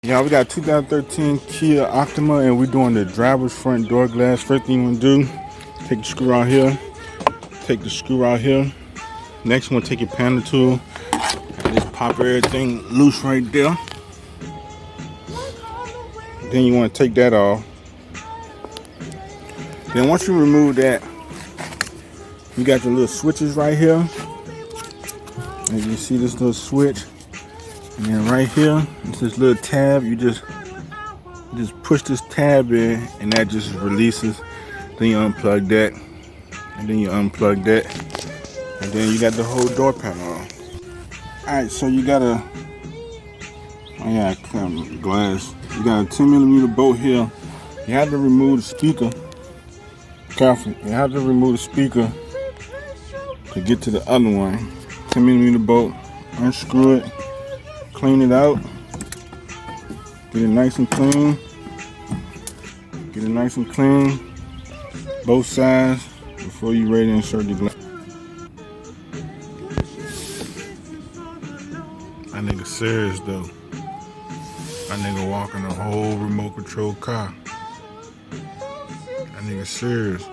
Yeah, we got 2013 Kia Optima, and we're doing the driver's front door glass. First thing you want to do, take the screw out here. Take the screw out here. Next one, take your panel tool and just pop everything loose right there. Then you want to take that off. Then once you remove that, you got your little switches right here. And you see this little switch. And then right here, it's this little tab. You just push this tab in, and that just releases. Then you unplug that, and then you unplug that, and then you got the whole door panel on. Alright, so you got a, glass. You got a 10mm bolt here. You have to remove the speaker. Careful, you have to remove the speaker to get to the other one. 10mm bolt, unscrew it, clean it out, get it nice and clean. Get it nice and clean, both sides, before you're ready to insert the glass. That nigga serious though. That nigga walking a whole remote control car. That nigga serious.